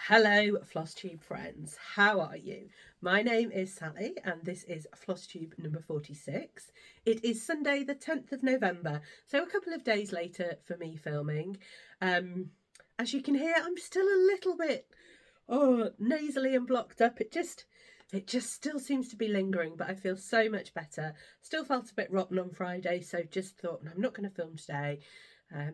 Hello, Flosstube friends. How are you? My name is Sally, and this is Flosstube number 46. It is Sunday, the 10th of November, so a couple of days later for me filming. Um, as you can hear, I'm still a little bit nasally and blocked up. It just still seems to be lingering, but I feel so much better. Still felt a bit rotten on Friday, so just thought, no, I'm not going to film today.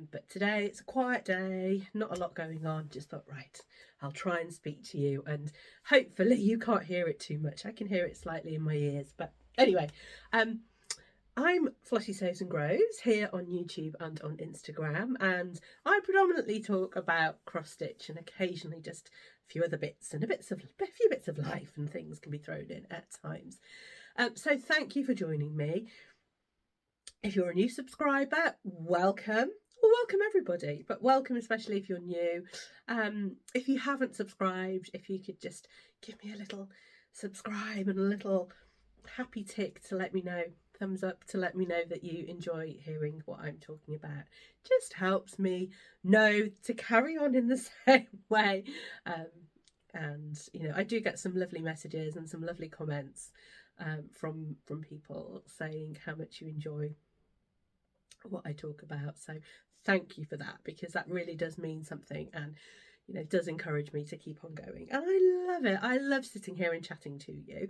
But today it's a quiet day, not a lot going on. Just thought, right, I'll try and speak to you, and hopefully you can't hear it too much. I can hear it slightly in my ears, but anyway, um, I'm Flossie Sews and Grows here on YouTube and on Instagram, and I predominantly talk about cross stitch and occasionally just a few other bits and a few bits of life and things can be thrown in at times. So thank you for joining me. If you're a new subscriber, welcome. Well, welcome everybody, but welcome especially if you're new. If you haven't subscribed, if you could just give me a little subscribe and a little happy tick to let me know, thumbs up to let me know that you enjoy hearing what I'm talking about. Just helps me know to carry on in the same way. And I do get some lovely messages and some lovely comments from people saying how much you enjoy what I talk about. So thank you for that, because that really does mean something, and does encourage me to keep on going. And I love it. I love sitting here and chatting to you.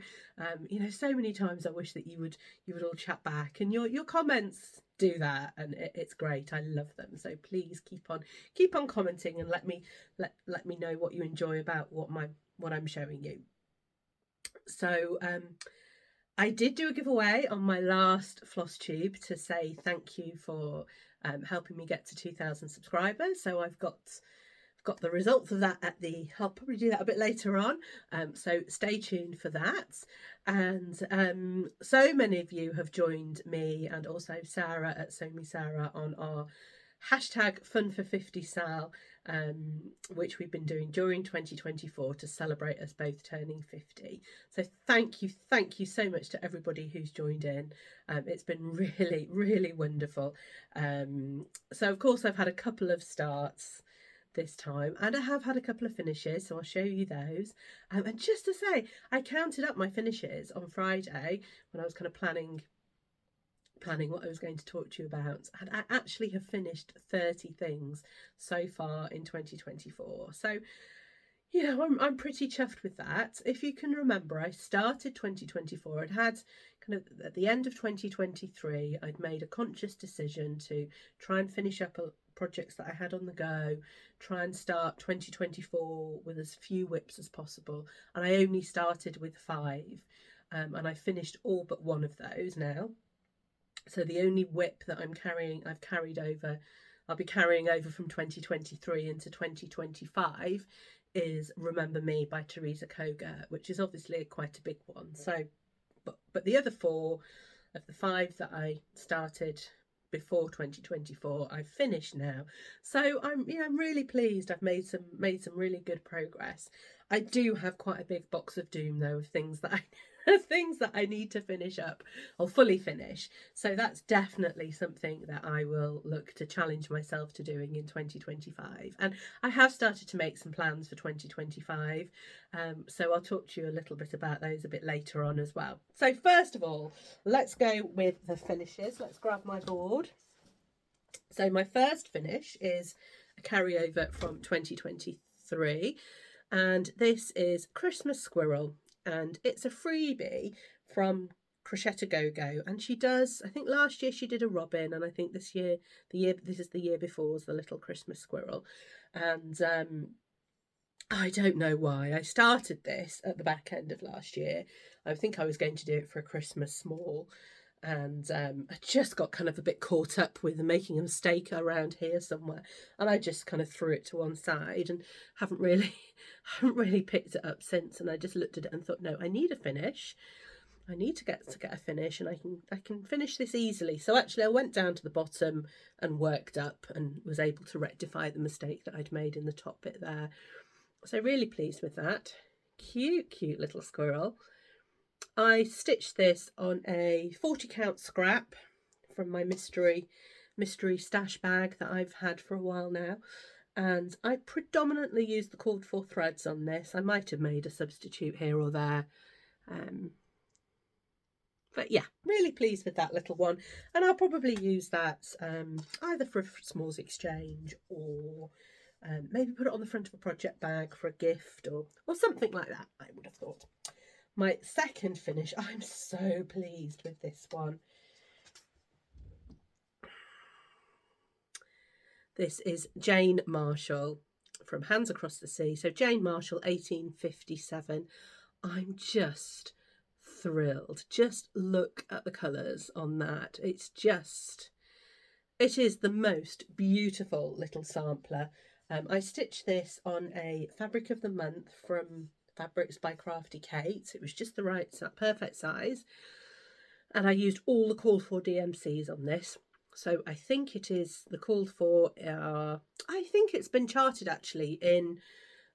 So many times I wish that you would all chat back, and your comments do that, and it's great. I love them. So please keep on commenting and let me know what you enjoy about what I'm showing you. So I did do a giveaway on my last Flosstube to say thank you for helping me get to 2,000 subscribers. So I've got the results of that I'll probably do that a bit later on. So stay tuned for that. And so many of you have joined me and also Sarah at Sew Me Sarah on our hashtag Fun for 50 Sal, which we've been doing during 2024 to celebrate us both turning 50. So thank you so much to everybody who's joined in. It's been really, really wonderful. So of course I've had a couple of starts this time, and I have had a couple of finishes, so I'll show you those. And just to say, I counted up my finishes on Friday when I was kind of planning what I was going to talk to you about, and I actually have finished 30 things so far in 2024. So I'm pretty chuffed with that. If you can remember, I started 2024 and had kind of at the end of 2023, I'd made a conscious decision to try and finish up projects that I had on the go, try and start 2024 with as few whips as possible. And I only started with 5, and I finished all but one of those now. So the only whip that I'll be carrying over from 2023 into 2025 is Remember Me by Teresa Koga, which is obviously quite a big one. So, but the other 4 of the 5 that I started before 2024, I've finished now. So I'm really pleased. I've made some really good progress. I do have quite a big box of doom though, of things that I need to finish up or fully finish. So that's definitely something that I will look to challenge myself to doing in 2025. And I have started to make some plans for 2025. So I'll talk to you a little bit about those a bit later on as well. So first of all, let's go with the finishes. Let's grab my board. So my first finish is a carryover from 2023. And this is Christmas Squirrel, and it's a freebie from Crochet Go Go, and she does, I think last year she did a robin, and I think this is the year before, was the little Christmas squirrel. And I don't know why I started this at the back end of last year. I think I was going to do it for a Christmas small, and I just got kind of a bit caught up with making a mistake around here somewhere, and I just kind of threw it to one side and haven't really picked it up since. And I just looked at it and thought, no, I need a finish. I need to get a finish, and I can finish this easily. So actually I went down to the bottom and worked up and was able to rectify the mistake that I'd made in the top bit there. So really pleased with that. Cute little squirrel. I stitched this on a 40 count scrap from my mystery stash bag that I've had for a while now. And I predominantly use the called for threads on this. I might have made a substitute here or there. But yeah, really pleased with that little one. And I'll probably use that either for a smalls exchange or maybe put it on the front of a project bag for a gift or something like that, I would have thought. My second finish, I'm so pleased with this one. This is Jane Marshall from Hands Across the Sea. So Jane Marshall, 1857. I'm just thrilled. Just look at the colours on that. It is the most beautiful little sampler. I stitched this on a Fabric of the Month from Fabrics by Crafty Kate. It was just the right, perfect size. And I used all the called for DMCs on this. So I think it is the called for, I think it's been charted actually in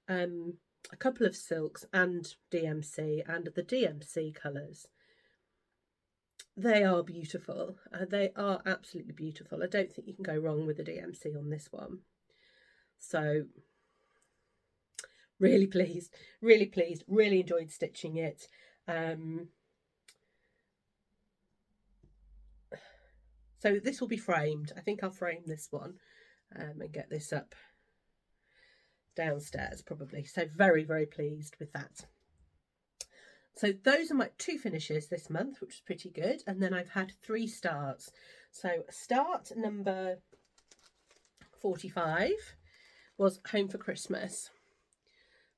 a couple of silks and DMC, and the DMC colours. They are beautiful. They are absolutely beautiful. I don't think you can go wrong with the DMC on this one. So really pleased, really enjoyed stitching it. So this will be framed. I think I'll frame this one and get this up downstairs probably. So very pleased with that. So those are my 2 finishes this month, which is pretty good. And then I've had 3 starts. So start number 45 was Home for Christmas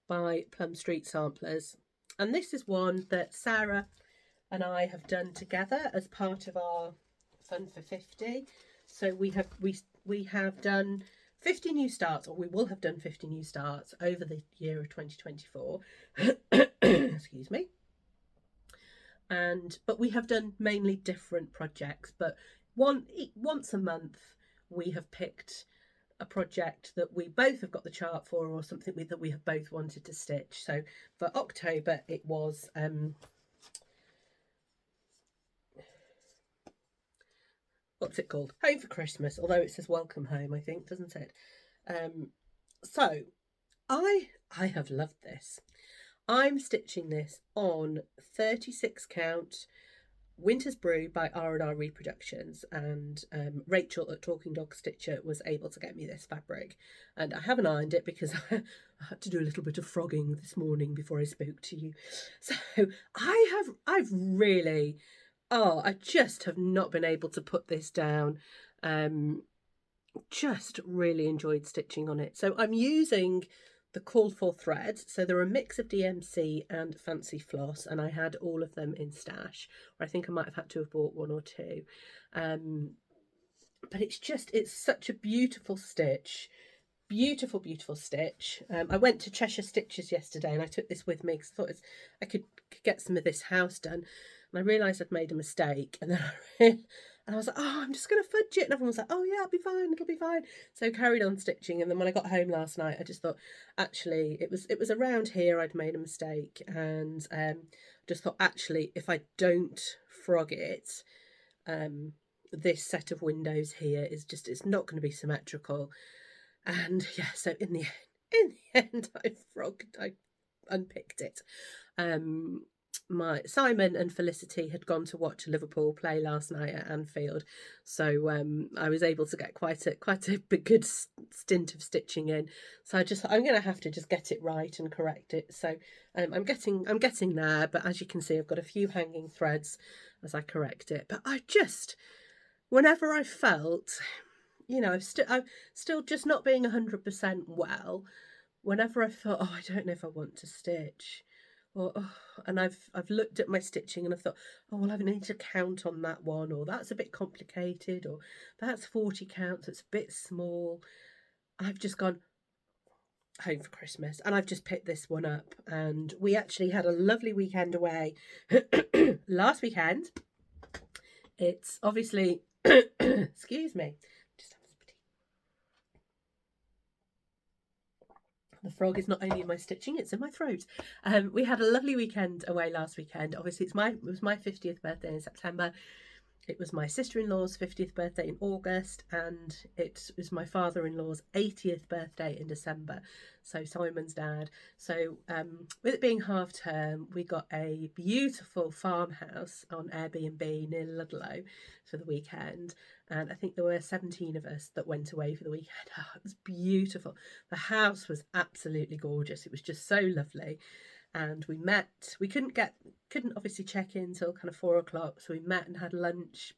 by Plum Street Samplers. And this is one that Sarah and I have done together as part of our Fun for 50. So we have done 50 new starts, or we will have done 50 new starts over the year of 2024. Excuse me. But we have done mainly different projects, but once a month we have picked a project that we both have got the chart for, or something that we have both wanted to stitch. So for October it was what's it called? Home for Christmas, although it says Welcome Home, I think, doesn't it? So I have loved this. I'm stitching this on 36 count Winter's Brew by R&R Reproductions, and Rachel at Talking Dog Stitcher was able to get me this fabric, and I haven't ironed it because I had to do a little bit of frogging this morning before I spoke to you. So I've really, I just have not been able to put this down. Just really enjoyed stitching on it. So I'm using the called for thread. So they're a mix of DMC and fancy floss, and I had all of them in stash. Or I think I might have had to have bought 1 or 2. But it's such a beautiful stitch. Beautiful stitch. I went to Cheshire Stitches yesterday and I took this with me because I thought I could get some of this house done. And I realised I'd made a mistake, and then I was like, oh, I'm just going to fudge it. And everyone was like, oh yeah, it'll be fine. So I carried on stitching, and then when I got home last night, I just thought, actually, it was around here I'd made a mistake, and just thought, actually, if I don't frog it, this set of windows here it's not going to be symmetrical. And yeah, so in the end, I unpicked it. My Simon and Felicity had gone to watch Liverpool play last night at Anfield, so I was able to get quite a good stint of stitching in. So I'm going to have to just get it right and correct it. So I'm getting there, but as you can see, I've got a few hanging threads as I correct it. But whenever I felt, I'm still just not being 100% well. Whenever I felt, I don't know if I want to stitch. And I've looked at my stitching and I thought, well, I need to count on that one, or that's a bit complicated, or that's 40 counts, it's a bit small. I've just gone Home for Christmas, and I've just picked this one up. And we actually had a lovely weekend away last weekend. It's obviously excuse me, just have some tea. The frog is not only in my stitching, it's in my throat. We had a lovely weekend away last weekend. Obviously, it was my 50th birthday in September, it was my sister-in-law's 50th birthday in August, and it was my father-in-law's 80th birthday in December, so Simon's dad. So with it being half term, we got a beautiful farmhouse on Airbnb near Ludlow for the weekend, and I think there were 17 of us that went away for the weekend. Oh, it was beautiful. The house was absolutely gorgeous. It was just so lovely. And we met. We couldn't obviously check in till kind of 4 o'clock, so we met and had lunch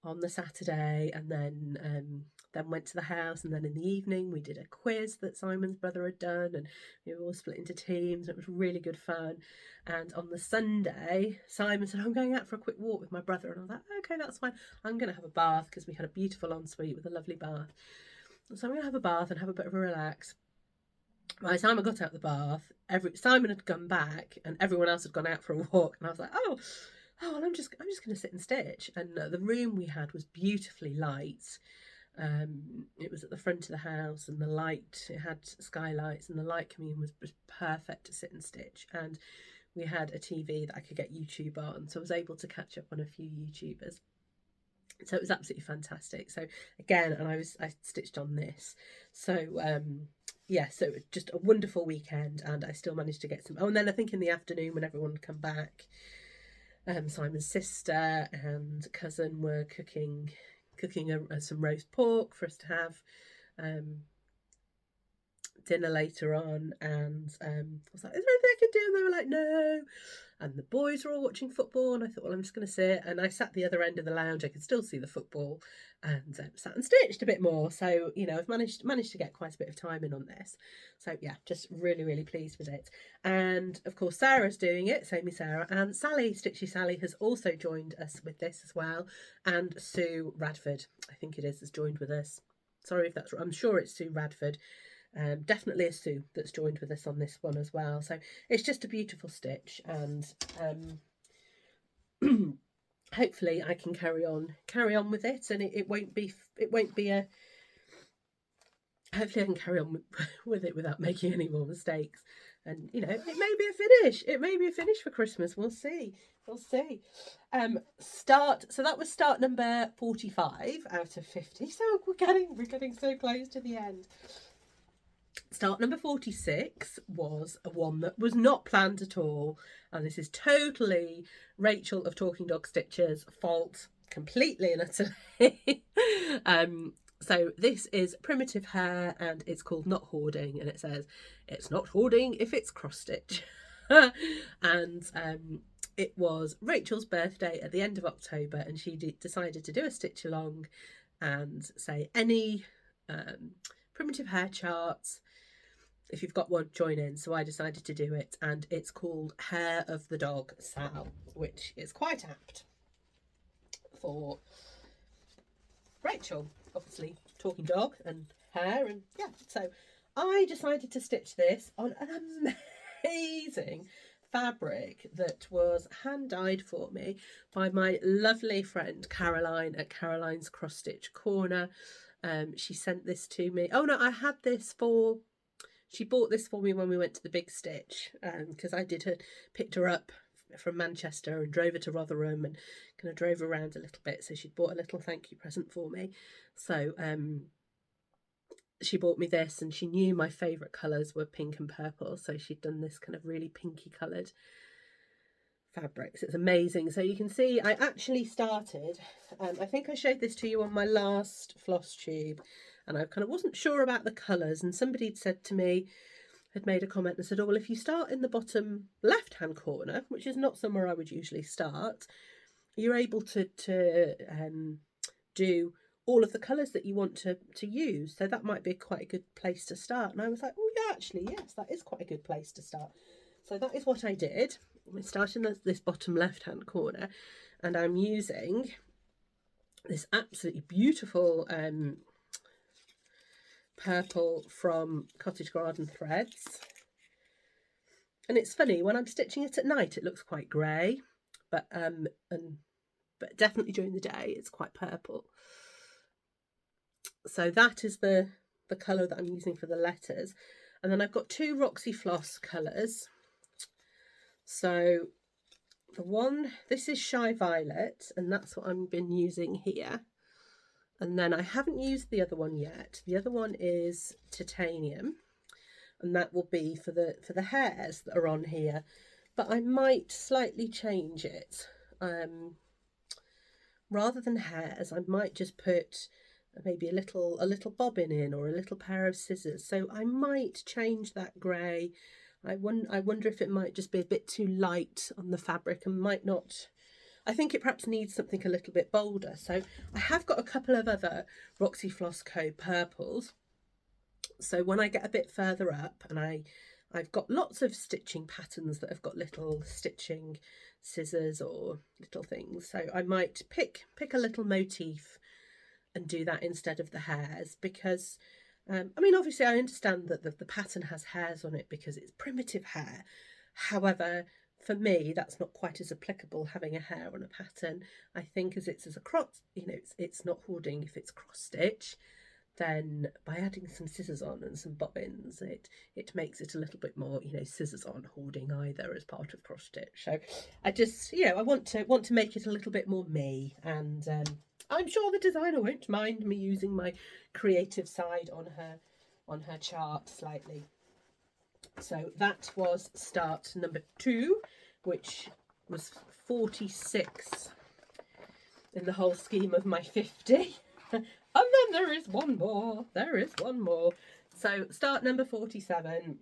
on the Saturday, and then went to the house, and then in the evening we did a quiz that Simon's brother had done, and we were all split into teams. It was really good fun. And on the Sunday, Simon said, I'm going out for a quick walk with my brother, and I was like, okay, that's fine. I'm going to have a bath, because we had a beautiful ensuite with a lovely bath. So I'm going to have a bath and have a bit of a relax. By the time I got out of the bath, Simon had come back and everyone else had gone out for a walk, and I was like, oh, well, I'm just going to sit and stitch. And the room we had was beautifully light. It was at the front of the house, and the light, it had skylights, and the light coming in was perfect to sit and stitch. And we had a TV that I could get YouTube on, so I was able to catch up on a few YouTubers. So it was absolutely fantastic. So again, and I stitched on this. So yeah, so just a wonderful weekend, and I still managed to get some. Oh, and then I think in the afternoon when everyone had come back, Simon's sister and cousin were cooking some roast pork for us to have dinner later on. And I was like, is there anything I could do? And they were like, no. And the boys were all watching football, and I thought, well, I'm just going to sit. And I sat the other end of the lounge. I could still see the football, and sat and stitched a bit more. So, you know, I've managed to get quite a bit of time in on this. So yeah, just really, really pleased with it. And of course, Sarah's doing it, Samey Sarah, and Sally, Stitchy Sally, has also joined us with this as well. And Sue Radford, I think it is, has joined with us. Sorry if that's wrong. I'm sure it's Sue Radford. Definitely a Sue that's joined with us on this one as well. So it's just a beautiful stitch, and hopefully I can carry on with it, and it won't be a. Hopefully I can carry on with it without making any more mistakes. And you know, it may be a finish. It may be a finish for Christmas. We'll see. We'll see. So that was start number 45 out of 50. So we're getting so close to the end. Start number 46 was one that was not planned at all, and this is totally Rachel of Talking Dog Stitch's fault, completely and utterly. So this is Primitive Hair, and it's called Not Hoarding, and it says it's not hoarding if it's cross stitch. And it was Rachel's birthday at the end of October, and she decided to do a stitch along and say any primitive hair charts, if you've got one, join in. So I decided to do it, and it's called Hair of the Dog Sal, which is quite apt for Rachel, obviously talking dog and hair, and yeah. So I decided to stitch this on an amazing fabric that was hand dyed for me by my lovely friend Caroline at Caroline's Cross Stitch Corner. She sent this to me. Oh no, she bought this for me when we went to the Big Stitch, because I picked her up from Manchester and drove her to Rotherham and kind of drove her around a little bit. So she'd bought a little thank you present for me. So she bought me this, and she knew my favourite colours were pink and purple. So she'd done this kind of really pinky coloured fabrics. It's amazing. So you can see I actually started, I think I showed this to you on my last floss tube, and I kind of wasn't sure about the colours, and somebody had said to me, had made a comment and said, oh, well, if you start in the bottom left hand corner, which is not somewhere I would usually start, you're able to do all of the colours that you want to use. So that might be quite a good place to start. And I was like, oh yeah, actually, yes, that is quite a good place to start. So that is what I did. I started in this bottom left hand corner, and I'm using this absolutely beautiful purple from Cottage Garden Threads. And it's funny, when I'm stitching it at night it looks quite grey, but definitely during the day it's quite purple. So that is the colour that I'm using for the letters. And then I've got two Roxy Floss colours. So this is Shy Violet, and that's what I've been using here. And then I haven't used the other one yet. The other one is Titanium, and that will be for the hairs that are on here. But I might slightly change it. Rather than hairs, I might just put maybe a little bobbin in, or a little pair of scissors. So I might change that grey. I wonder if it might just be a bit too light on the fabric and might not. I think it perhaps needs something a little bit bolder. So I have got a couple of other Roxy Floss Co purples. So when I get a bit further up, and I've got lots of stitching patterns that have got little stitching scissors or little things. So I might pick a little motif and do that instead of the hairs, because I mean, obviously I understand that the pattern has hairs on it because it's primitive hair. However, for me, that's not quite as applicable, having a hair on a pattern. I think as a cross, you know, it's not hoarding if it's cross stitch. Then by adding some scissors on and some bobbins, it makes it a little bit more, you know, scissors on hoarding either as part of cross stitch. So I just, you know, I want to make it a little bit more me, and I'm sure the designer won't mind me using my creative side on her chart slightly. So that was start number 2, which was 46 in the whole scheme of my 50. And then there is one more. So start number 47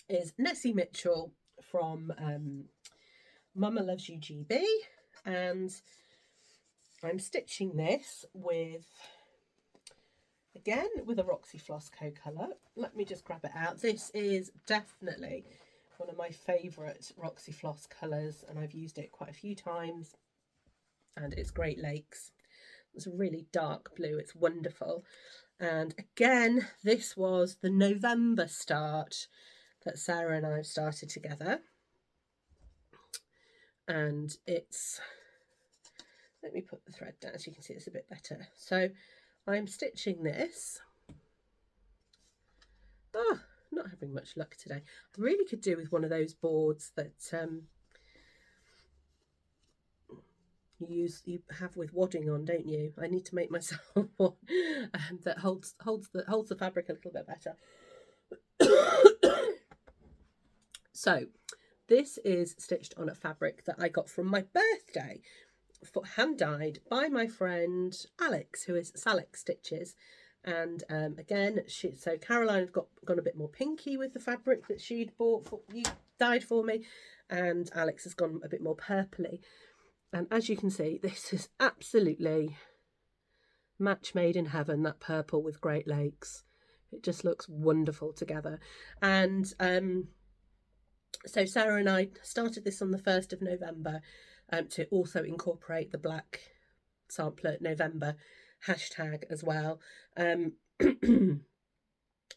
is Nessie Mitchell from Mama Loves You GB, and I'm stitching this again with a Roxy Floss Co colour. Let me just grab it out. This is definitely one of my favourite Roxy Floss colours, and I've used it quite a few times, and it's Great Lakes. It's a really dark blue. It's wonderful. And again, this was the November start that Sarah and I have started together. And it's, let me put the thread down so you can see this a bit better. So I'm stitching this. Oh, not having much luck today. I really could do with one of those boards that you have with wadding on, don't you? I need to make myself one that holds the fabric a little bit better. So this is stitched on a fabric that I got from my birthday, hand dyed by my friend Alex, who is Salix Stitches. And again, so Caroline had gone a bit more pinky with the fabric that she'd dyed for me, and Alex has gone a bit more purpley. And as you can see, this is absolutely match made in heaven, that purple with Great Lakes. It just looks wonderful together. And so Sarah and I started this on the 1st of November to also incorporate the Black Sampler November hashtag as well.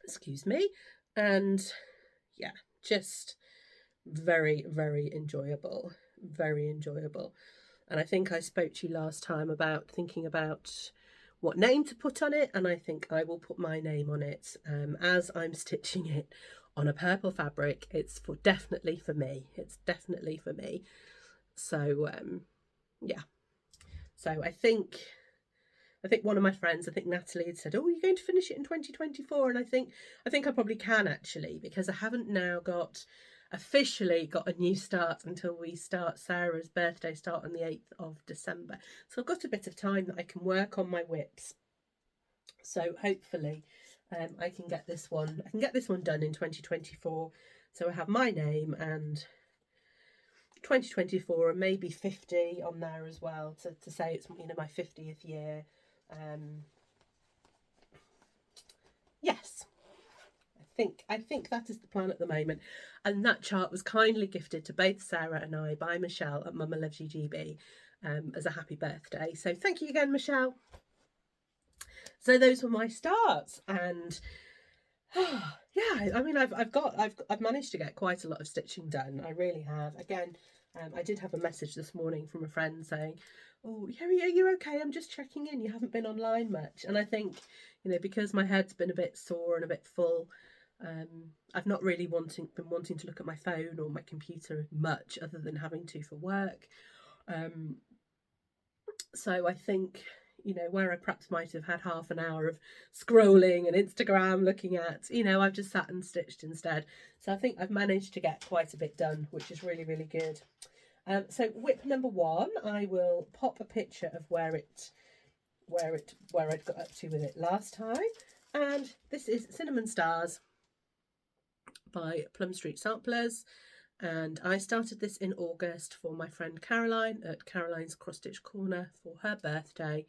Excuse me. And yeah, just very, very enjoyable. Very enjoyable. And I think I spoke to you last time about thinking about what name to put on it, and I think I will put my name on it as I'm stitching it on a purple fabric. It's definitely for me. It's definitely for me. So yeah. So I think one of my friends, I think Natalie, had said, "Oh, you're going to finish it in 2024," and I think I probably can, actually, because I haven't now officially got a new start until we start Sarah's birthday start on the 8th of December. So I've got a bit of time that I can work on my whips. So hopefully I can get this one done in 2024. So I have my name and 2024 and maybe 50 on there as well to say it's, you know, my 50th year. Yes. I think that is the plan at the moment. And that chart was kindly gifted to both Sarah and I by Michelle at Mama Loves You GB as a happy birthday. So thank you again, Michelle. So those were my starts, and yeah, I mean, I've managed to get quite a lot of stitching done. I really have. Again, I did have a message this morning from a friend saying, "Oh, yeah, you're okay. I'm just checking in. You haven't been online much." And I think, you know, because my head's been a bit sore and a bit full, I've not really been wanting to look at my phone or my computer much, other than having to for work. So I think, where I perhaps might have had half an hour of scrolling and Instagram looking at, I've just sat and stitched instead. So I think I've managed to get quite a bit done, which is really, really good. So whip number 1, I will pop a picture of where I'd got up to with it last time. And this is Cinnamon Stars by Plum Street Samplers. And I started this in August for my friend Caroline at Caroline's Cross Stitch Corner for her birthday.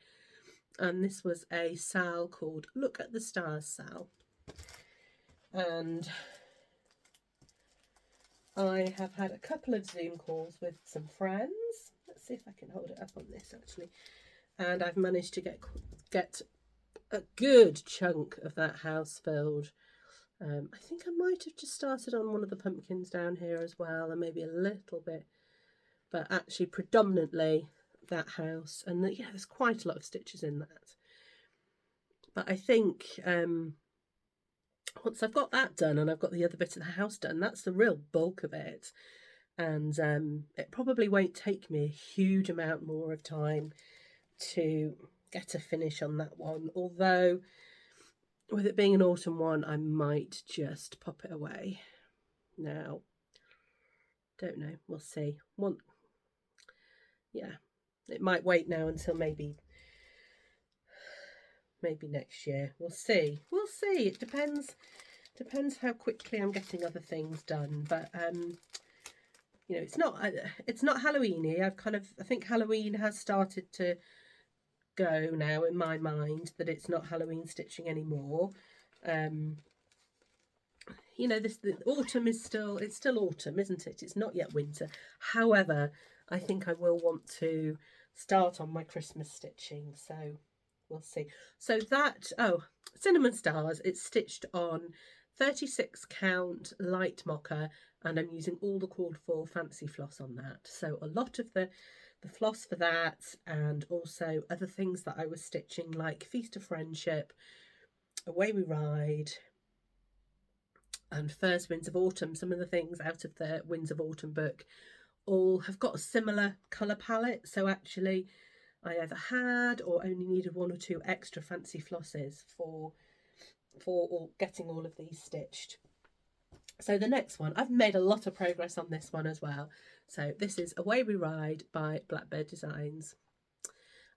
And this was a sal called Look at the Stars sal. And I have had a couple of Zoom calls with some friends. Let's see if I can hold it up on this actually. And I've managed to get a good chunk of that house filled. I think I might have just started on one of the pumpkins down here as well, and maybe a little bit, but actually predominantly that house. And yeah, there's quite a lot of stitches in that. But I think once I've got that done and I've got the other bit of the house done, that's the real bulk of it. And it probably won't take me a huge amount more of time to get a finish on that one, although with it being an autumn one, I might just pop it away now. Don't know, we'll see. Yeah, it might wait now until maybe next year. We'll see. It depends how quickly I'm getting other things done. But it's not Halloweeny. I think Halloween has started to go now in my mind, that it's not Halloween stitching anymore. The autumn is still autumn, isn't it? It's not yet winter. However, I think I will want to start on my Christmas stitching, so we'll see. So that, Cinnamon Stars, it's stitched on 36 count light mocha, and I'm using all the called for fancy floss on that. So a lot of the floss for that, and also other things that I was stitching, like Feast of Friendship, Away We Ride, and First Winds of Autumn. Some of the things out of the Winds of Autumn book all have got a similar colour palette, so actually I either had or only needed 1 or 2 extra fancy flosses for getting all of these stitched. So the next one, I've made a lot of progress on this one as well. So this is Away We Ride by Blackbird Designs.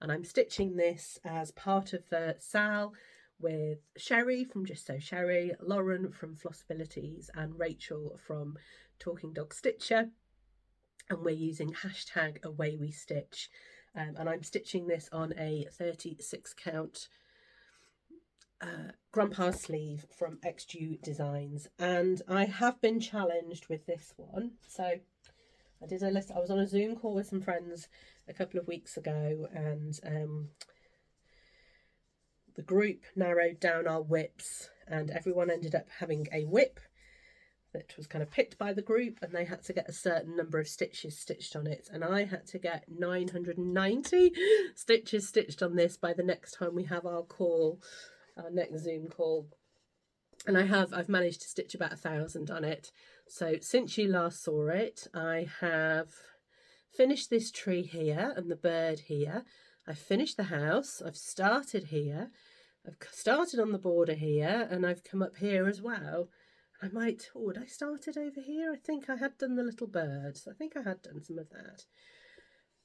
And I'm stitching this as part of the sal with Sherry from Just So Sherry, Lauren from Flossabilities, and Rachel from Talking Dog Stitcher. And we're using hashtag Away We Stitch. And I'm stitching this on a 36 count Grandpa's sleeve from XDU Designs, and I have been challenged with this one. So I was on a Zoom call with some friends a couple of weeks ago, and the group narrowed down our whips, and everyone ended up having a whip that was kind of picked by the group, and they had to get a certain number of stitches stitched on it, and I had to get 990 stitches stitched on this by the next time we have our next Zoom call. And I've managed to stitch about 1,000 on it. So since you last saw it, I have finished this tree here and the bird here. I've finished the house. I've started here. I've started on the border here, and I've come up here as well. Would I started over here? I think I had done the little birds. I think I had done some of that.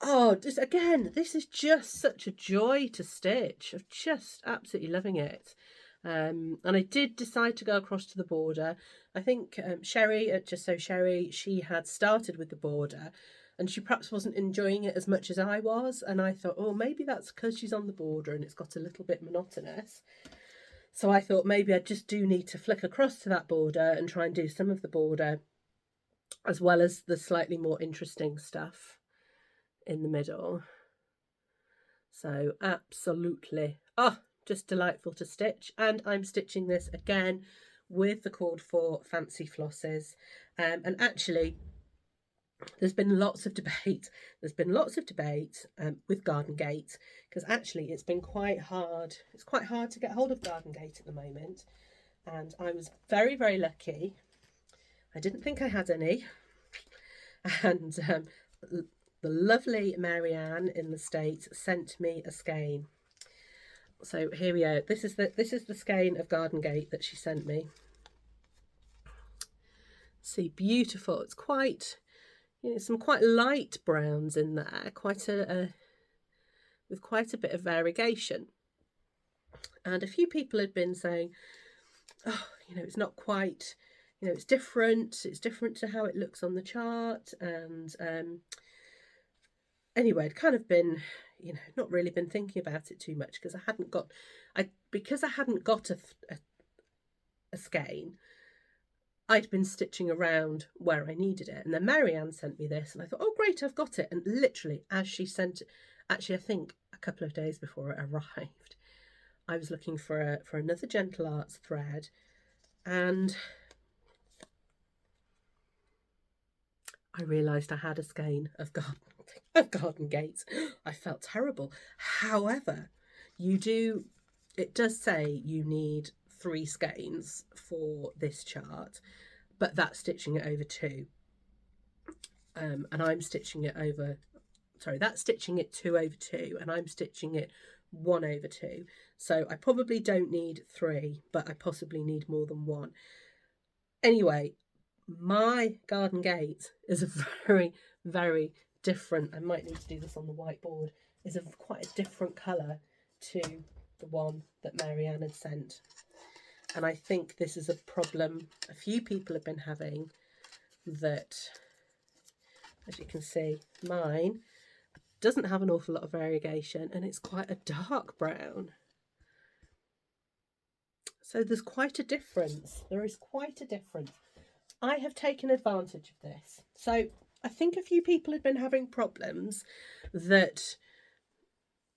Oh, this is just such a joy to stitch. I'm just absolutely loving it. And I did decide to go across to the border. I think Sherry at Just So Sherry, she had started with the border, and she perhaps wasn't enjoying it as much as I was. And I thought, oh, maybe that's because she's on the border and it's got a little bit monotonous. So I thought maybe I just do need to flick across to that border and try and do some of the border, as well as the slightly more interesting stuff in the middle. So absolutely, just delightful to stitch. And I'm stitching this again with the called for fancy flosses. And actually, there's been lots of debate. With Garden Gate, because actually it's been quite hard. It's quite hard to get hold of Garden Gate at the moment. and I was very, very lucky. I didn't think I had any, and the lovely Marianne in the States sent me a skein. So here we are. This is the skein of Garden Gate that she sent me. See, beautiful. It's quite, you know, some quite light browns in there, with quite a bit of variegation. And a few people had been saying, oh, you know, it's not quite, you know, it's different to how it looks on the chart. And anyway, I'd kind of been, you know, not really been thinking about it too much because I hadn't got a skein. I'd been stitching around where I needed it, and then Marianne sent me this, and I thought, oh great, I've got it. And literally, as she sent it, actually I think a couple of days before it arrived, I was looking for another Gentle Arts thread, and I realised I had a skein of Garden Gates. I felt terrible. However, it does say you need 3 skeins for this chart, but that's stitching it over 2. And I'm stitching it over, sorry, that's stitching it 2 over 2, and I'm stitching it 1 over 2. So I probably don't need 3, but I possibly need more than 1. Anyway, my Garden Gate is a very, very different, I might need to do this on the whiteboard, is quite a different colour to the one that Marianne had sent. And I think this is a problem a few people have been having, that, as you can see, mine doesn't have an awful lot of variegation and it's quite a dark brown. So there's quite a difference. There is quite a difference. I have taken advantage of this. So I think a few people had been having problems that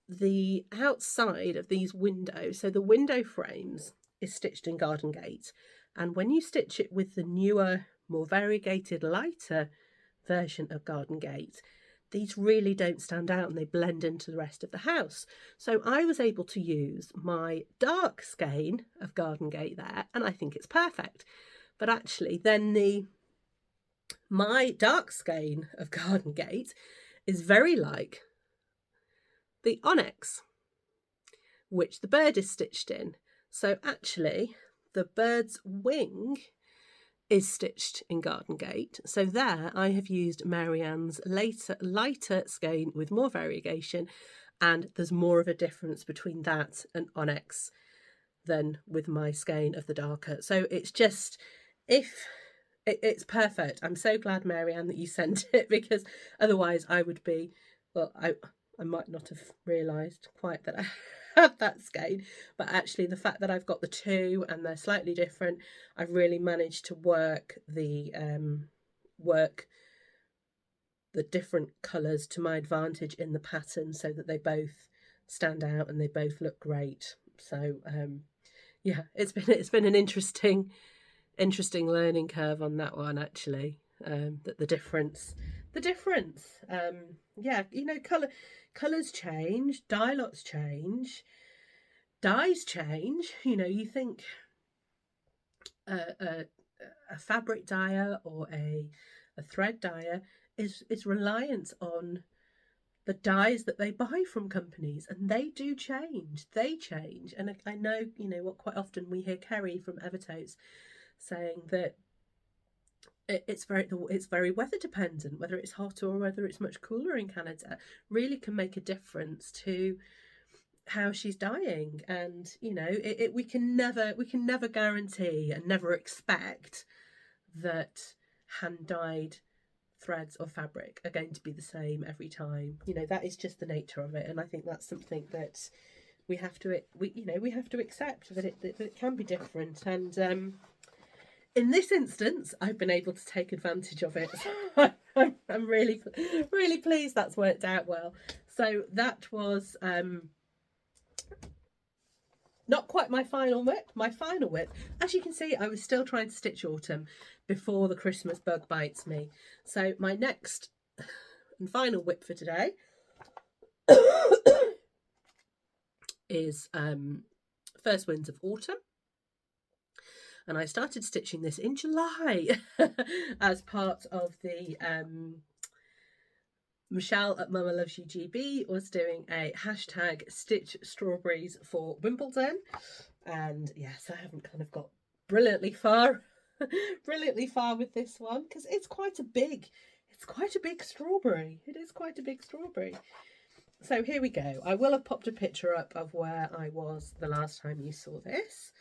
the outside of these windows, so the window frames, is stitched in Garden Gate, and when you stitch it with the newer, more variegated, lighter version of Garden Gate, these really don't stand out and they blend into the rest of the house. So I was able to use my dark skein of Garden Gate there, and I think it's perfect. But actually then my dark skein of Garden Gate is very like the onyx, which the bird is stitched in. So actually the bird's wing is stitched in Garden Gate. So there I have used Marianne's lighter skein with more variegation, and there's more of a difference between that and onyx than with my skein of the darker. So it's just, it's perfect. I'm so glad, Marianne, that you sent it, because otherwise I would be, well, I might not have realised quite that I had that skein, but actually the fact that I've got the 2 and they're slightly different, I've really managed to work the different colours to my advantage in the pattern so that they both stand out and they both look great. So yeah, it's been an interesting learning curve on that one, actually. That the difference yeah, you know, colours change, dye lots change, dyes change. You know, you think a fabric dyer or a thread dyer is reliant on the dyes that they buy from companies, and they do change. They change. And I know, you know, what quite often we hear Kerry from Evertotes saying that it's very weather dependent, whether it's hot or whether it's much cooler in Canada really can make a difference to how she's dyeing. And you know, we can never guarantee and never expect that hand dyed threads or fabric are going to be the same every time. You know, that is just the nature of it, and I think that's something that we have to accept, that it can be different. And in this instance, I've been able to take advantage of it. I'm really pleased that's worked out well. So that was not quite my final whip. My final whip, as you can see, I was still trying to stitch autumn before the Christmas bug bites me. So my next and final whip for today is First Winds of Autumn. and I started stitching this in July as part of the Michelle at Mama Loves You GB was doing a hashtag stitch strawberries for Wimbledon, and yes, I haven't kind of got brilliantly far with this one because it's quite a big strawberry. It is quite a big strawberry. So here we go. I will have popped a picture up of where I was the last time you saw this.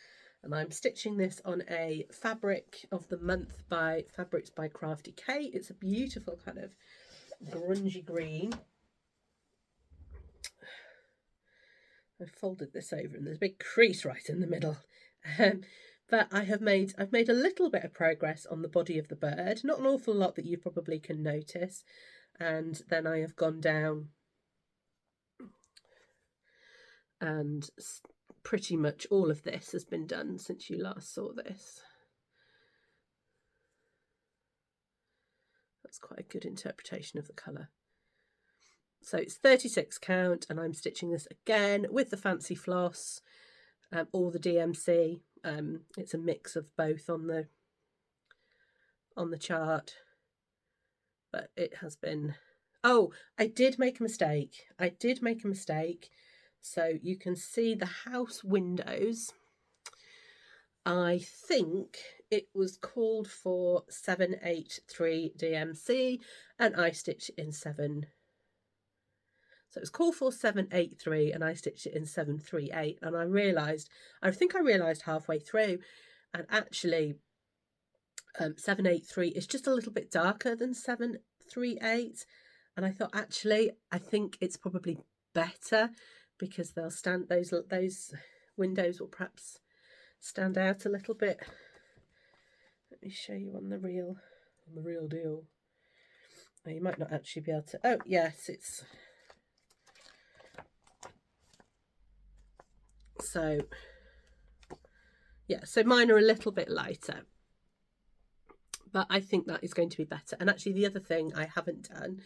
And I'm stitching this on a Fabric of the Month by Fabrics by Crafty Kate. It's a beautiful kind of grungy green. I folded this over and there's a big crease right in the middle. But I've made a little bit of progress on the body of the bird. Not an awful lot that you probably can notice. And then I have gone down and pretty much all of this has been done since you last saw this. That's quite a good interpretation of the colour. So it's 36 count and I'm stitching this again with the fancy floss or the DMC. It's a mix of both on the chart, but it has been... Oh, I did make a mistake. So you can see the house windows. I think it was called for 783 DMC and I stitched it in 7. So it was called for 783 and I stitched it in 738. And I think I realised halfway through, and actually 783 is just a little bit darker than 738. And I thought, actually, I think it's probably better because they'll stand, those windows will perhaps stand out a little bit. Let me show you on the real deal. Oh, you might not actually be able to. Oh yes, it's so yeah. So mine are a little bit lighter, but I think that is going to be better. And actually, the other thing I haven't done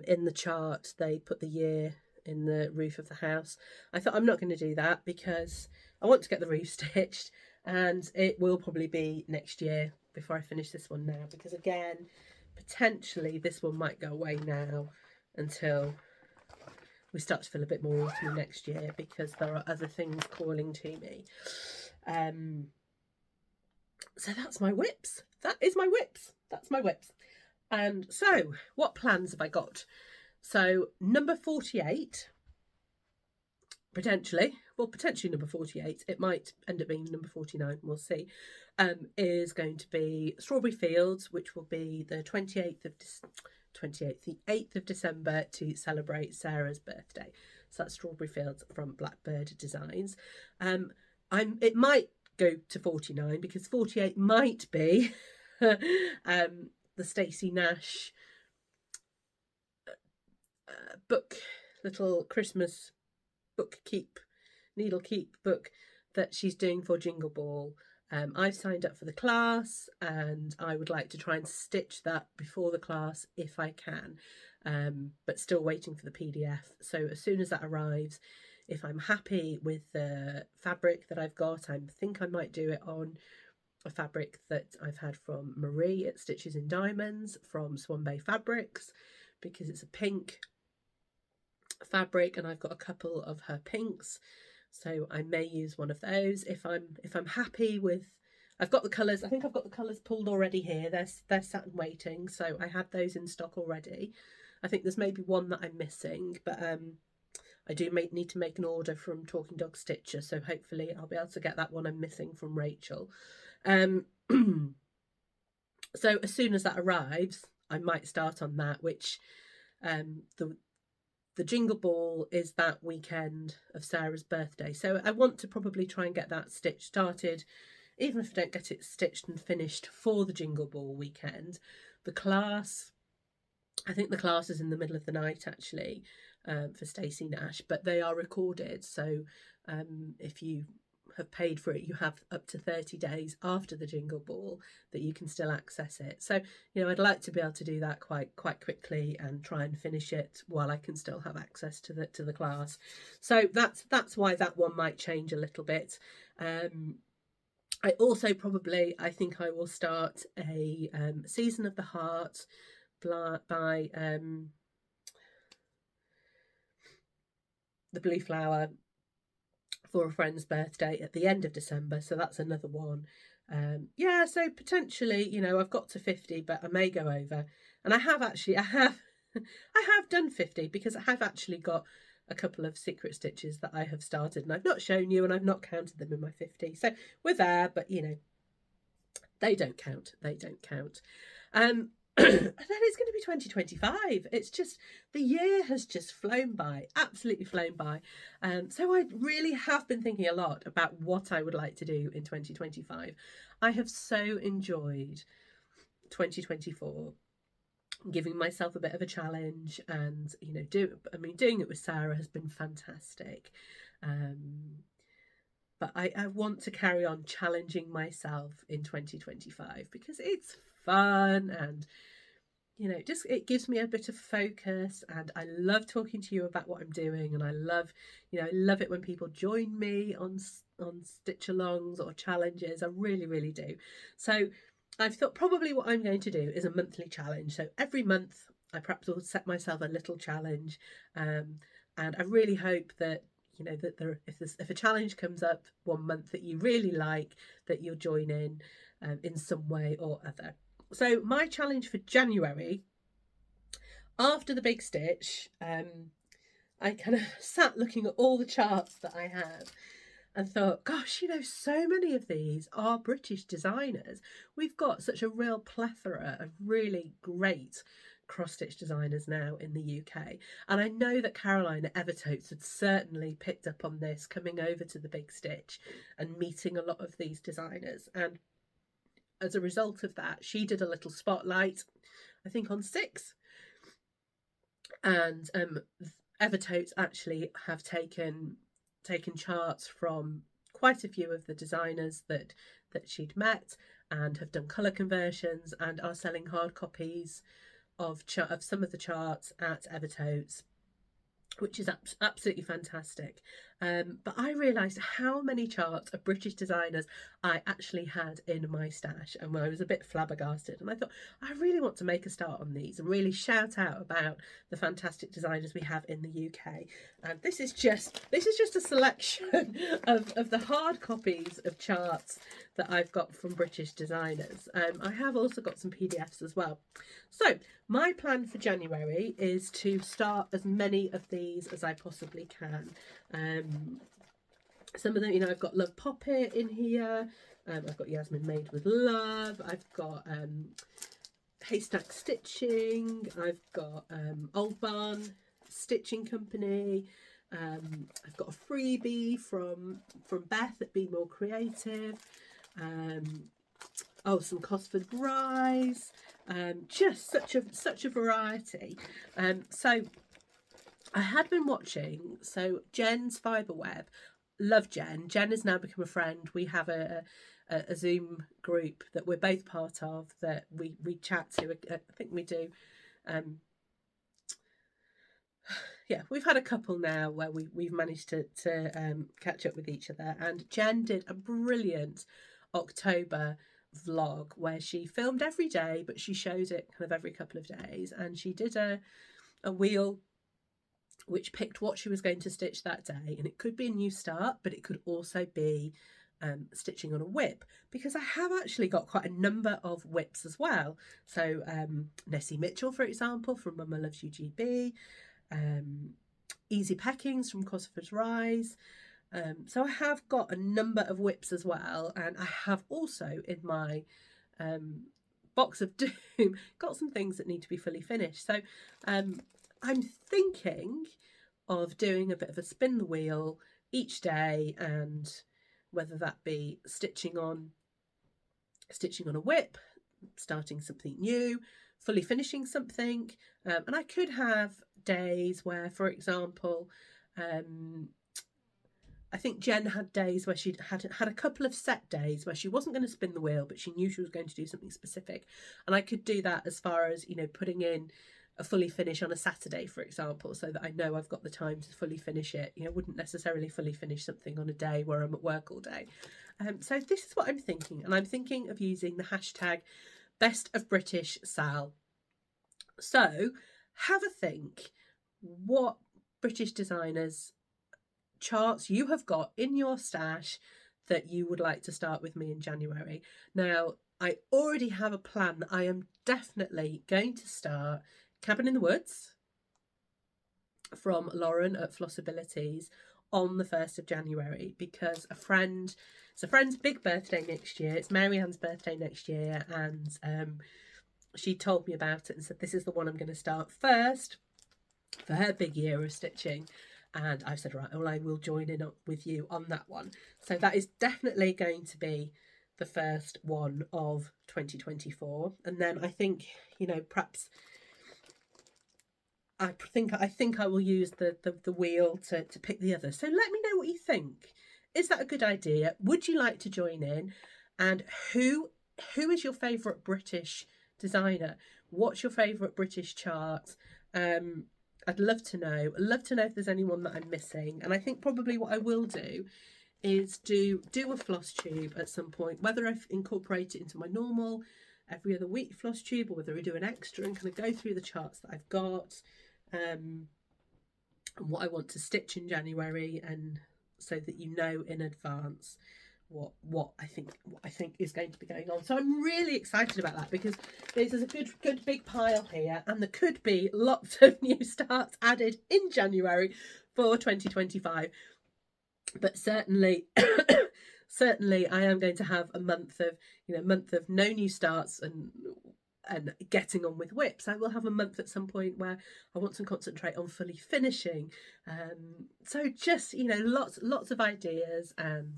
in the chart, they put the year in the roof of the house. I thought I'm not going to do that because I want to get the roof stitched, and it will probably be next year before I finish this one now, because again, potentially this one might go away now until we start to feel a bit more autumny next year, because there are other things calling to me. So that's my whips. That's my whips. And so what plans have I got? So number 48, potentially number 48, it might end up being number 49, we'll see, is going to be Strawberry Fields, which will be the 8th of December to celebrate Sarah's birthday. So that's Strawberry Fields from Blackbird Designs. It might go to 49 because 48 might be the Stacey Nash book, little Christmas book needle keep book that she's doing for Jingle Ball. I've signed up for the class and I would like to try and stitch that before the class if I can, but still waiting for the PDF. So as soon as that arrives, if I'm happy with the fabric that I've got, I think I might do it on a fabric that I've had from Marie at Stitches in Diamonds from Swan Bay Fabrics, because it's a pink fabric and I've got a couple of her pinks, so I may use one of those if I'm happy with. I've got the colours. I think I've got the colours pulled already here. They're sat and waiting, so I had those in stock already. I think there's maybe one that I'm missing, but I do need to make an order from Talking Dog Stitcher, so hopefully I'll be able to get that one I'm missing from Rachel. So as soon as that arrives, I might start on that, which the Jingle Ball is that weekend of Sarah's birthday. So I want to probably try and get that stitch started, even if I don't get it stitched and finished for the Jingle Ball weekend. The class, I think the class is in the middle of the night actually, for Stacey Nash, but they are recorded. So if you have paid for it, you have up to 30 days after the Jingle Ball that you can still access it. So, you know, I'd like to be able to do that quite quickly and try and finish it while I can still have access to the class. So that's why that one might change a little bit. I also probably, I think I will start a Season of the Heart by the Blue Flower for a friend's birthday at the end of December. So that's another one. Yeah, so potentially, you know, I've got to 50, but I may go over. And I have I have done 50 because I have actually got a couple of secret stitches that I have started and I've not shown you and I've not counted them in my 50. So we're there, but you know, they don't count. They don't count. And then it's going to be 2025. It's just, the year has just flown by, absolutely flown by. So I really have been thinking a lot about what I would like to do in 2025. I have so enjoyed 2024, giving myself a bit of a challenge, and you know, doing it with Sarah has been fantastic. But I want to carry on challenging myself in 2025 because it's fun, and you know, just it gives me a bit of focus, and I love talking to you about what I'm doing, and I love, you know, I love it when people join me on stitch alongs or challenges. I really, really do. So I've thought probably what I'm going to do is a monthly challenge. So every month I perhaps will set myself a little challenge, and I really hope that, you know, that if a challenge comes up one month that you really like, that you'll join in some way or other. So my challenge for January, after the big stitch, I kind of sat looking at all the charts that I have and thought, gosh, you know, so many of these are British designers. We've got such a real plethora of really great cross-stitch designers now in the UK. And I know that Caroline at Evertotes had certainly picked up on this, coming over to the big stitch and meeting a lot of these designers. And as a result of that, she did a little spotlight, I think on 6. And Evertotes actually have taken charts from quite a few of the designers that she'd met, and have done colour conversions and are selling hard copies of some of the charts at Evertotes, which is absolutely fantastic. But I realised how many charts of British designers I actually had in my stash, and I was a bit flabbergasted, and I thought, I really want to make a start on these and really shout out about the fantastic designers we have in the UK. And this is just a selection of the hard copies of charts that I've got from British designers. I have also got some PDFs as well. So my plan for January is to start as many of these as I possibly can. Some of them, you know, I've got Love Poppet in here. I've got Yasmin Made with Love. I've got Haystack Stitching. I've got Old Barn Stitching Company. I've got a freebie from Beth at Be More Creative. Some Cosford Rise. Just such a variety. So I had been watching, so Jen's Fiberweb. Love Jen. Jen has now become a friend. We have a Zoom group that we're both part of, that we chat to. I think we do. Yeah, we've had a couple now where we've managed to catch up with each other. And Jen did a brilliant October vlog where she filmed every day, but she shows it kind of every couple of days. And she did a wheel which picked what she was going to stitch that day, and it could be a new start, but it could also be stitching on a whip, because I have actually got quite a number of whips as well. So Nessie Mitchell, for example, from Mama Loves You GB, Easy Peckings from Cosford Rise. So I have got a number of whips as well, and I have also in my box of doom got some things that need to be fully finished. So I'm thinking of doing a bit of a spin the wheel each day, and whether that be stitching on a whip, starting something new, fully finishing something. And I could have days where, for example, I think Jen had days where she had a couple of set days where she wasn't going to spin the wheel, but she knew she was going to do something specific. And I could do that as far as, you know, putting in a fully finish on a Saturday, for example, so that I know I've got the time to fully finish it. You know, wouldn't necessarily fully finish something on a day where I'm at work all day. So this is what I'm thinking, and I'm thinking of using the hashtag Best of British Sal. So have a think what British designers charts you have got in your stash that you would like to start with me in January. Now, I already have a plan. I am definitely going to start Cabin in the Woods from Lauren at Flossabilities on the 1st of January because it's a friend's big birthday next year. It's Mary Ann's birthday next year, and she told me about it and said this is the one I'm going to start first for her big year of stitching. And I've said, right, well, I will join in with you on that one. So that is definitely going to be the first one of 2024. And then I think, perhaps I think I will use the wheel to pick the others. So let me know what you think. Is that a good idea? Would you like to join in? And who is your favourite British designer? What's your favourite British chart? I'd love to know. I'd love to know if there's anyone that I'm missing. And I think probably what I will do is do a floss tube at some point, whether I incorporate it into my normal every other week floss tube or whether I do an extra and kind of go through the charts that I've got and what I want to stitch in January, and so that you know in advance what I think is going to be going on. So I'm really excited about that because there's a good big pile here, and there could be lots of new starts added in January for 2025. But certainly certainly I am going to have a month of no new starts and getting on with whips. I will have a month at some point where I want to concentrate on fully finishing. So just lots of ideas, and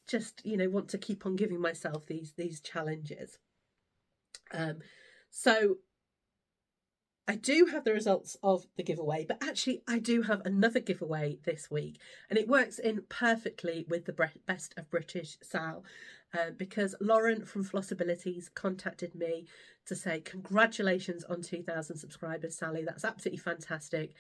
just want to keep on giving myself these challenges. So I do have the results of the giveaway, but actually I do have another giveaway this week, and it works in perfectly with the Best of British Sal, because Lauren from Flossabilities contacted me to say congratulations on 2,000 subscribers, Sally. That's absolutely fantastic.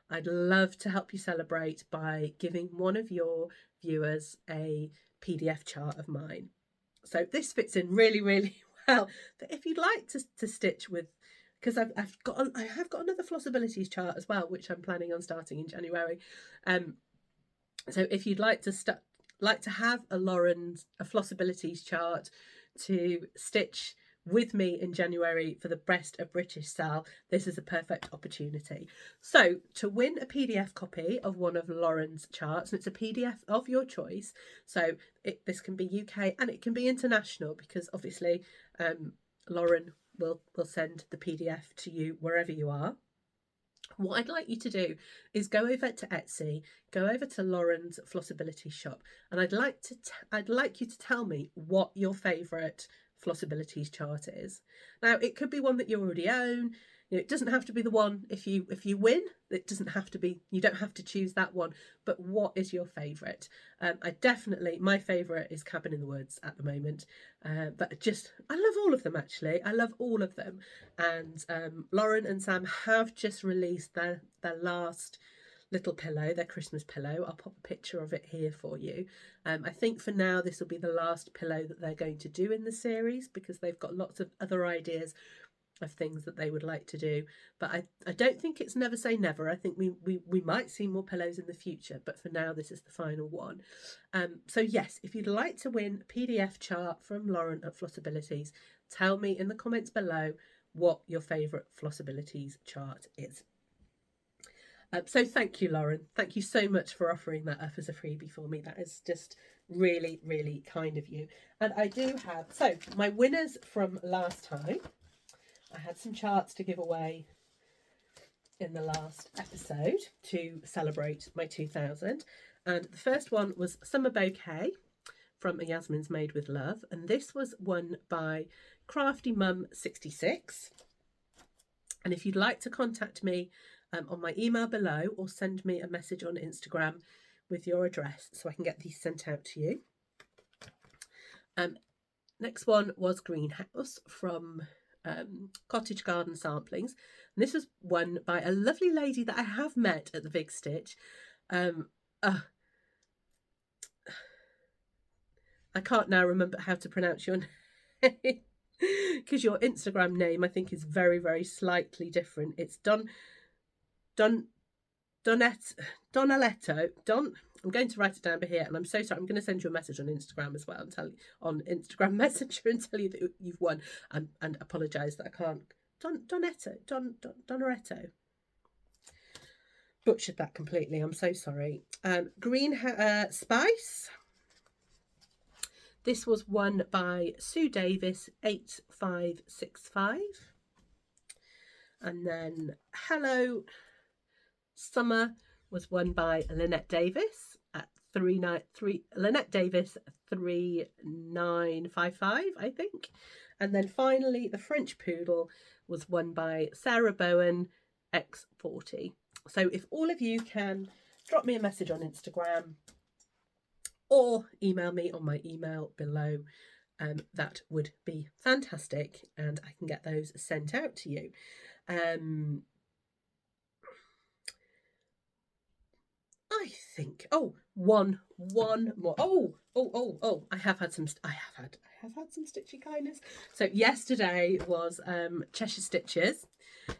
I'd love to help you celebrate by giving one of your viewers a PDF chart of mine. So this fits in really, really well. But if you'd like to stitch with, because I have got another Flossabilities chart as well, which I'm planning on starting in January. So if you'd like to have a Flossabilities chart to stitch with me in January for the Best of British Sal, this is a perfect opportunity. So to win a PDF copy of one of Lauren's charts, and it's a PDF of your choice, so this can be UK and it can be international, because obviously Lauren will send the PDF to you wherever you are. What I'd like you to do is go over to Etsy, go over to Lauren's Flossability shop, and I'd like you to tell me what your favourite Flossabilities chart is. Now, it could be one that you already own. It doesn't have to be the one if you win. It doesn't have to be. You don't have to choose that one. But what is your favourite? My favourite is Cabin in the Woods at the moment. But I love all of them, actually. I love all of them. And Lauren and Sam have just released their last little pillow, their Christmas pillow. I'll pop a picture of it here for you. I think for now this will be the last pillow that they're going to do in the series, because they've got lots of other ideas of things that they would like to do. But I don't think it's never say never. I think we might see more pillows in the future, but for now this is the final one. So yes, if you'd like to win a PDF chart from Lauren at Flossabilities, tell me in the comments below what your favourite Flossabilities chart is. So thank you, Lauren. Thank you so much for offering that up as a freebie for me. That is just really, really kind of you. And I do have, so my winners from last time, I had some charts to give away in the last episode to celebrate my 2000. And the first one was Summer Bouquet from A Yasmin's Made with Love. And this was won by Crafty Mum 66. And if you'd like to contact me on my email below, or send me a message on Instagram with your address so I can get these sent out to you. Next one was Greenhouse from Cottage Garden Samplings. And this was won by a lovely lady that I have met at the Big Stitch. I can't now remember how to pronounce your name because your Instagram name I think is very, very slightly different. It's Don Donet Donaletto. I'm going to write it down here, and I'm so sorry. I'm going to send you a message on Instagram as well and tell you on Instagram Messenger and tell you that you've won, and apologise that I can't. Donaretto. Butchered that completely. I'm so sorry. Green Spice. This was won by Sue Davis 8565. And then Hello Summer was won by Lynette Davis at 393. Lynette Davis 3955, I think. And then finally, the French Poodle was won by Sarah Bowen X40. So if all of you can drop me a message on Instagram or email me on my email below, that would be fantastic, and I can get those sent out to you. I think one more. I have had some stitchy kindness. So yesterday was Cheshire Stitches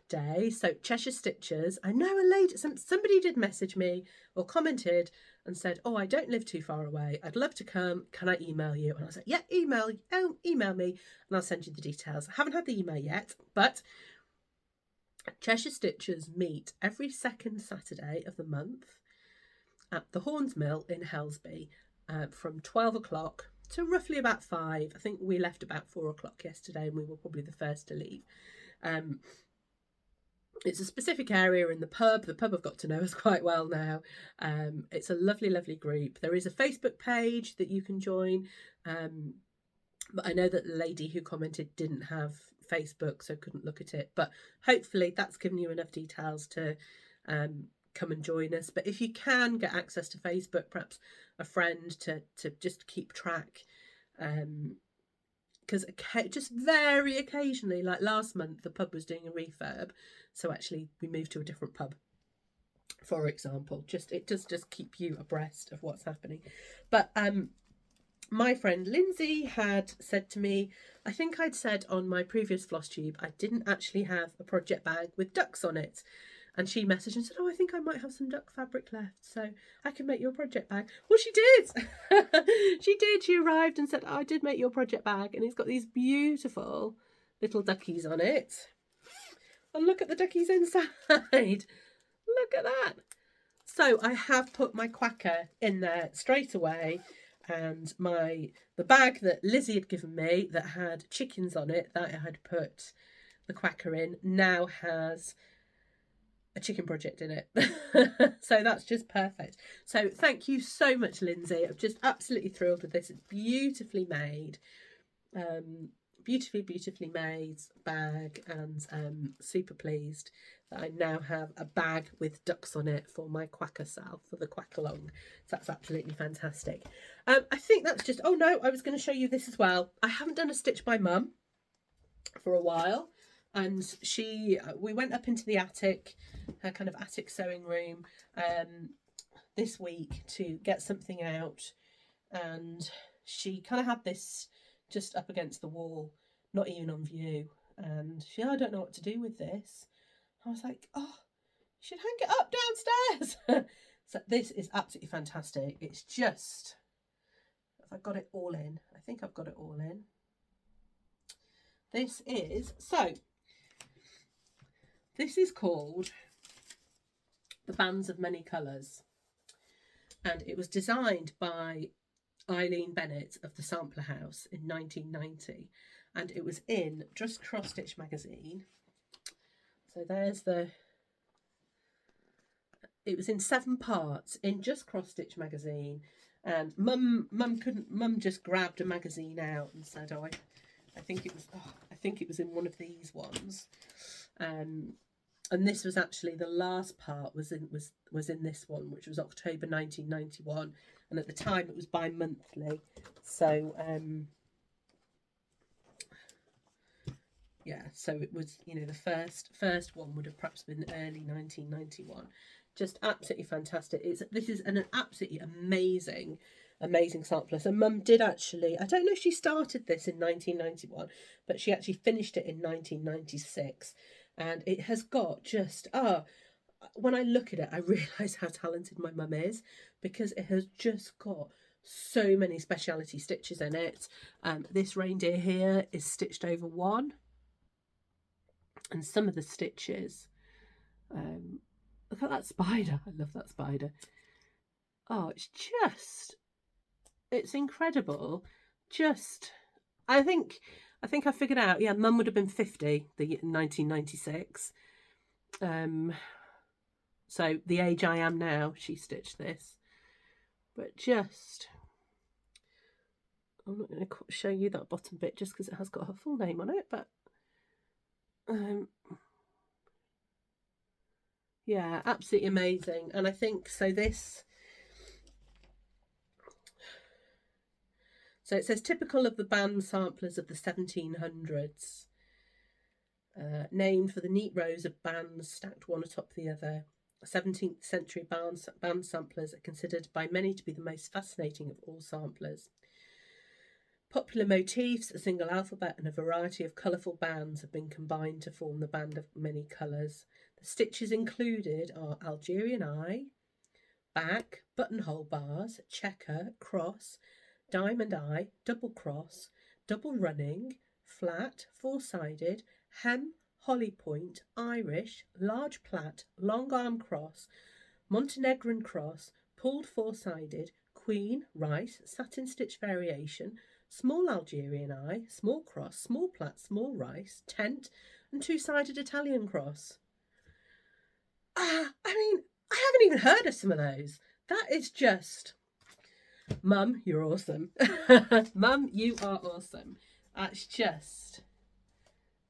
Day. So Cheshire Stitches, I know a lady, somebody did message me or commented and said, I don't live too far away, I'd love to come, can I email you? And I was like, yeah, email me and I'll send you the details. I haven't had the email yet, but Cheshire Stitches meet every second Saturday of the month at the Horns Mill in Helsby, from 12 o'clock to roughly about 5. I think we left about 4 o'clock yesterday and we were probably the first to leave. It's a specific area in the pub. The pub have got to know us quite well now. It's a lovely, lovely group. There is a Facebook page that you can join. But I know that the lady who commented didn't have Facebook, so couldn't look at it. But hopefully that's given you enough details to come and join us. But if you can get access to Facebook, perhaps a friend to just keep track, because just very occasionally, like last month, the pub was doing a refurb, so actually we moved to a different pub, for example. It does just keep you abreast of what's happening. But my friend Lindsay had said to me, I think I'd said on my previous Flosstube I didn't actually have a project bag with ducks on it. And she messaged and said, I think I might have some duck fabric left, so I can make your project bag. Well, she did. She did. She arrived and said, I did make your project bag. And it's got these beautiful little duckies on it. And look at the duckies inside. Look at that. So I have put my quacker in there straight away. And the bag that Lizzie had given me that had chickens on it, that I had put the quacker in, now has a chicken project in it. So that's just perfect. So thank you so much, Lindsay. I'm just absolutely thrilled with this. It's beautifully made, beautifully made bag, and super pleased that I now have a bag with ducks on it for my quacker sale, for the quack along. So that's absolutely fantastic. I think that's just, I was going to show you this as well. I haven't done a stitch by mum for a while. And we went up into the attic, her kind of attic sewing room, this week to get something out. And she kind of had this just up against the wall, not even on view. And she, I don't know what to do with this. I was like, you should hang it up downstairs. So this is absolutely fantastic. It's just, have I got it all in? I think I've got it all in. This is called The Bands of Many Colours, and it was designed by Eileen Bennett of the Sampler House in 1990, and it was in Just Cross Stitch magazine. So there's it was in 7 parts in Just Cross Stitch magazine, and Mum just grabbed a magazine out and said, I think it was in one of these ones. And this was actually the last part was in this one, which was October 1991, and at the time it was bi-monthly. So so it was, the first one would have perhaps been early 1991. Just absolutely fantastic. This is an absolutely amazing amazing sampler. So Mum did actually, I don't know if she started this in 1991, but she actually finished it in 1996. And it has got just, when I look at it, I realise how talented my mum is, because it has just got so many speciality stitches in it. This reindeer here is stitched over one, and some of the stitches, look at that spider. I love that spider. Oh, it's incredible. Just, I think I figured out, yeah, Mum would have been 50 the 1996. So the age I am now, she stitched this. But just, I'm not going to show you that bottom bit just because it has got her full name on it, but yeah, absolutely amazing. And I think, so it says typical of the band samplers of the 1700s, named for the neat rows of bands stacked one atop the other. 17th century band samplers are considered by many to be the most fascinating of all samplers. Popular motifs, a single alphabet, and a variety of colourful bands have been combined to form the band of many colours. The stitches included are Algerian eye, back, buttonhole bars, checker, cross, diamond eye, double cross, double running, flat, four-sided, hem, holly point, Irish, large plait, long arm cross, Montenegrin cross, pulled four-sided, queen, rice, satin stitch variation, small Algerian eye, small cross, small plait, small rice, tent, and two-sided Italian cross. I mean, I haven't even heard of some of those. That is just, Mum, you're awesome. Mum, you are awesome. It's just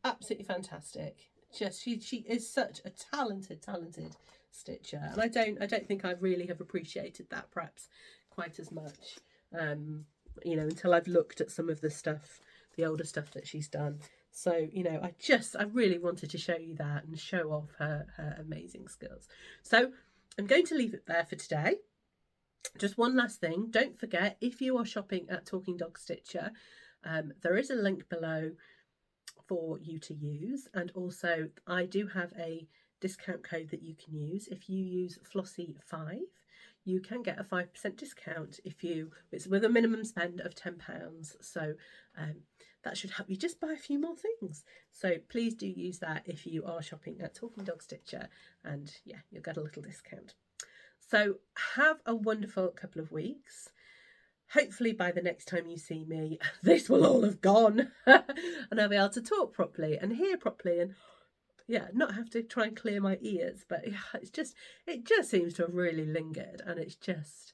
absolutely fantastic. Just she is such a talented stitcher, and I don't think I really have appreciated that perhaps quite as much. Until I've looked at some of the stuff, the older stuff that she's done. So, I really wanted to show you that and show off her amazing skills. So I'm going to leave it there for today. Just one last thing, don't forget, if you are shopping at Talking Dog Stitcher, there is a link below for you to use, and also I do have a discount code that you can use. If you use Flossie5, you can get a 5% discount it's with a minimum spend of £10. So that should help you just buy a few more things. So please do use that if you are shopping at Talking Dog Stitcher, and yeah, you'll get a little discount. So have a wonderful couple of weeks. Hopefully by the next time you see me, this will all have gone and I'll be able to talk properly and hear properly, and not have to try and clear my ears. But it just seems to have really lingered, and it's just,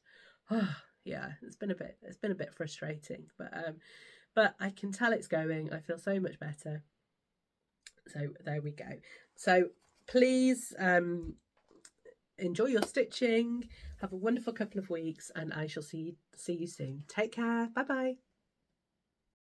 it's been a bit frustrating, but I can tell it's going. I feel so much better. So there we go. So please enjoy your stitching. Have a wonderful couple of weeks, and I shall see you soon. Take care. Bye bye.